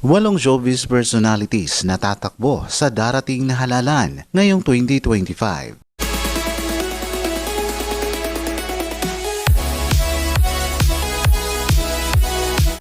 Walong showbiz personalities na tatakbo sa darating na halalan ngayong 2025.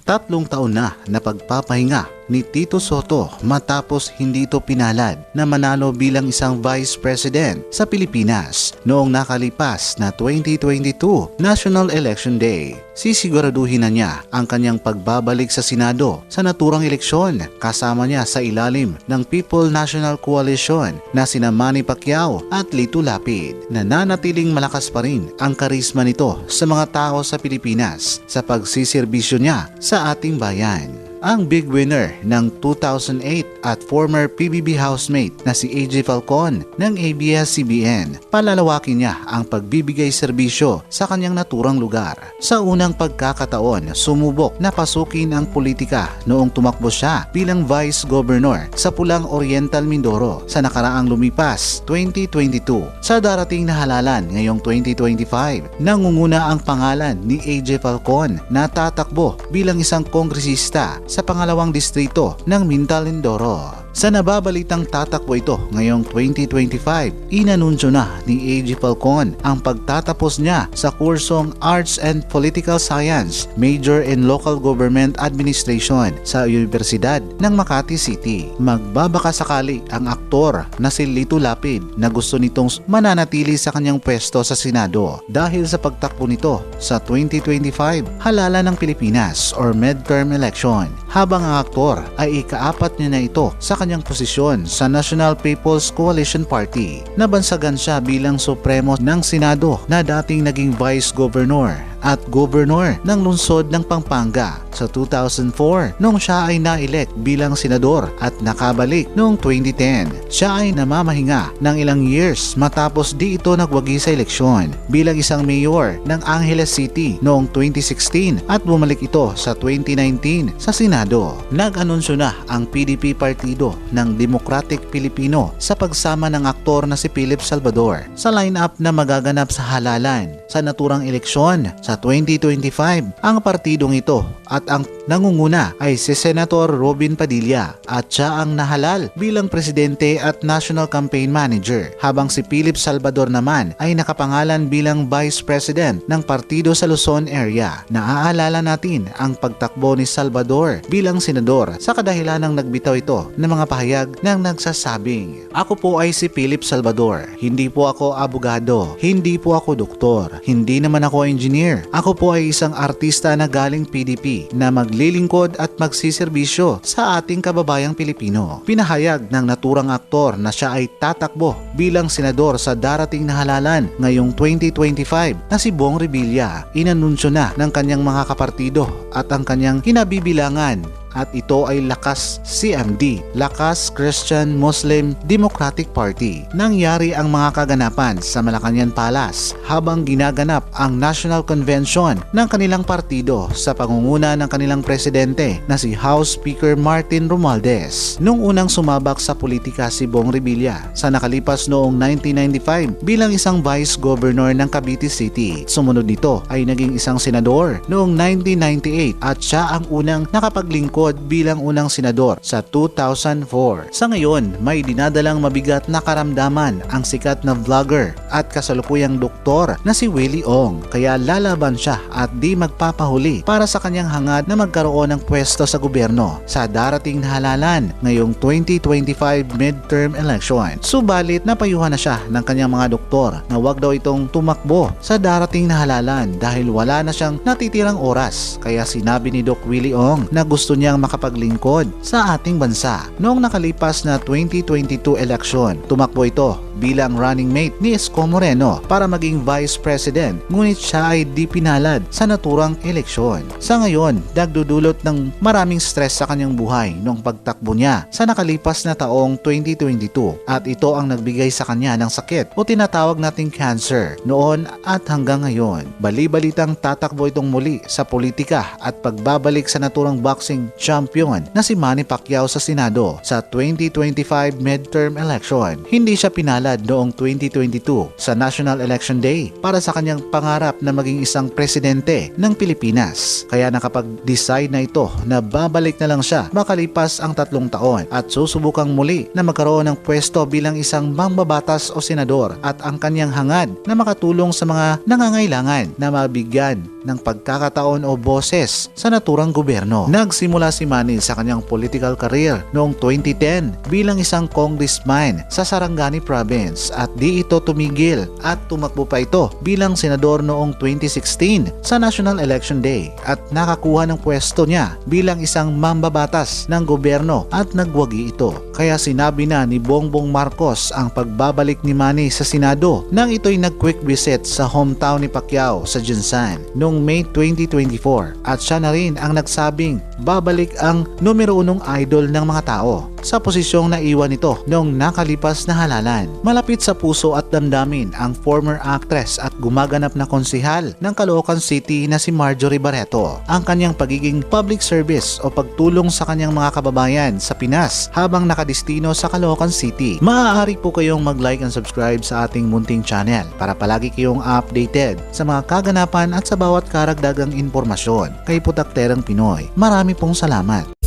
Tatlong taon na pagpapahinga ni Tito Sotto matapos hindi ito pinalad na manalo bilang isang Vice President sa Pilipinas noong nakalipas na 2022 National Election Day. Sisiguraduhin na niya ang kanyang pagbabalik sa Senado sa naturang eleksyon kasama niya sa ilalim ng People National Coalition na sina Manny Pacquiao at Lito Lapid. Nananatiling malakas pa rin ang karisma nito sa mga tao sa Pilipinas sa pagsiserbisyo niya sa ating bayan. Ang big winner ng 2008 at former PBB housemate na si AJ Falcon ng ABS-CBN, palalawakin niya ang pagbibigay serbisyo sa kanyang naturang lugar. Sa unang pagkakataon, sumubok na pasukin ang politika noong tumakbo siya bilang Vice Governor sa Pulang Oriental, Mindoro sa nakaraang lumipas 2022. Sa darating na halalan ngayong 2025, nangunguna ang pangalan ni AJ Falcon na tatakbo bilang isang kongresista sa pangalawang distrito ng Mindoro. Sa nababalitang tatakbo ito ngayong 2025, inanunsyo na ni AJ Falcon ang pagtatapos niya sa kursong Arts and Political Science, Major in Local Government Administration sa Universidad ng Makati City. Magbabakasakali ang aktor na si Lito Lapid na gusto nitong mananatili sa kanyang pwesto sa Senado dahil sa pagtakbo nito sa 2025 halalan ng Pilipinas or midterm election, habang ang aktor ay ikaapat niya na ito sa kanyang posisyon sa National People's Coalition Party. Nabansagan siya bilang Supremo ng Senado na dating naging Vice Governor at Governor ng lungsod ng Pampanga sa 2004 noong siya ay na-elect bilang senador at nakabalik noong 2010. Siya ay namamahinga ng ilang years matapos di ito nagwagi sa eleksyon bilang isang mayor ng Angeles City noong 2016 at bumalik ito sa 2019 sa Senado. Nag-anunsyo na ang PDP partido ng Democratic Pilipino sa pagsama ng aktor na si Philip Salvador sa line-up na magaganap sa halalan sa naturang eleksyon sa 2025. Ang partidong ito at ang nangunguna ay si Senator Robin Padilla at siya ang nahalal bilang presidente at national campaign manager, habang si Philip Salvador naman ay nakapangalan bilang vice president ng partido sa Luzon area. Naaalala natin ang pagtakbo ni Salvador bilang senador sa kadahilan ng nagbitaw ito ng mga pahayag ng nagsasabing, "Ako po ay si Philip Salvador, hindi po ako abogado, hindi po ako doktor, hindi naman ako engineer. Ako po ay isang artista na galing PDP na maglilingkod at magsiserbisyo sa ating kababayang Pilipino." Pinahayag ng naturang aktor na siya ay tatakbo bilang senador sa darating na halalan ngayong 2025 na si Bong Revilla. Inanunsyo na ng kanyang mga kapartido at ang kanyang kinabibilangan at ito ay Lakas CMD, Lakas Christian Muslim Democratic Party. Nangyari ang mga kaganapan sa Malacañang Palace habang ginaganap ang National Convention ng kanilang partido sa pangunguna ng kanilang presidente na si House Speaker Martin Romualdez. Nung unang sumabak sa politika si Bong Revilla sa nakalipas noong 1995 bilang isang Vice Governor ng Cavite City. Sumunod nito ay naging isang senador noong 1998 at siya ang unang nakapaglingkod bilang unang senador sa 2004. Sa ngayon, may dinadalang mabigat na karamdaman ang sikat na vlogger at kasalukuyang doktor na si Willie Ong, kaya lalaban siya at di magpapahuli para sa kanyang hangad na magkaroon ng pwesto sa gobyerno sa darating na halalan ngayong 2025 midterm election. Subalit napayuhan na siya ng kanyang mga doktor na wag daw itong tumakbo sa darating na halalan dahil wala na siyang natitirang oras, kaya sinabi ni Doc Willie Ong na gusto niyang makapaglingkod sa ating bansa. Noong nakalipas na 2022 election, tumakbo ito bilang running mate ni Isko Moreno para maging Vice President, ngunit siya ay di pinalad sa naturang eleksyon. Sa ngayon, nagdudulot ng maraming stress sa kanyang buhay noong pagtakbo niya sa nakalipas na taong 2022 at ito ang nagbigay sa kanya ng sakit o tinatawag nating cancer noon at hanggang ngayon. Bali-balitang tatakbo itong muli sa politika at pagbabalik sa naturang boxing champion na si Manny Pacquiao sa Senado sa 2025 midterm election. Hindi siya pinalad pinalad noong 2022 sa National Election Day para sa kanyang pangarap na maging isang presidente ng Pilipinas. Kaya nakapag-decide na ito na babalik na lang siya makalipas ang 3 taon at susubukang muli na magkaroon ng pwesto bilang isang mambabatas o senador at ang kanyang hangad na makatulong sa mga nangangailangan na mabigyan ng pagkakataon o boses sa naturang gobyerno. Nagsimula si Manny sa kanyang political career noong 2010 bilang isang congressman sa Sarangani Province at di ito tumigil at tumakbo pa ito bilang senador noong 2016 sa National Election Day at nakakuha ng pwesto niya bilang isang mambabatas ng gobyerno at nagwagi ito. Kaya sinabi na ni Bongbong Marcos ang pagbabalik ni Manny sa Senado nang ito'y nag-quick visit sa hometown ni Pacquiao sa Jinsan noong May 2024 at siya na rin ang nagsabing babalik ang numero 1 idol ng mga tao sa posisyong naiwan nito noong nakalipas na halalan. Malapit sa puso at damdamin ang former actress at gumaganap na konsehal ng Caloocan City na si Marjorie Barreto. Ang kanyang pagiging public service o pagtulong sa kanyang mga kababayan sa Pinas habang nakadistino sa Caloocan City. Maaari po kayong mag-like and subscribe sa ating munting channel para palagi kayong updated sa mga kaganapan at sa bawat karagdagang impormasyon kay Putakterang Pinoy. Marami pong salamat.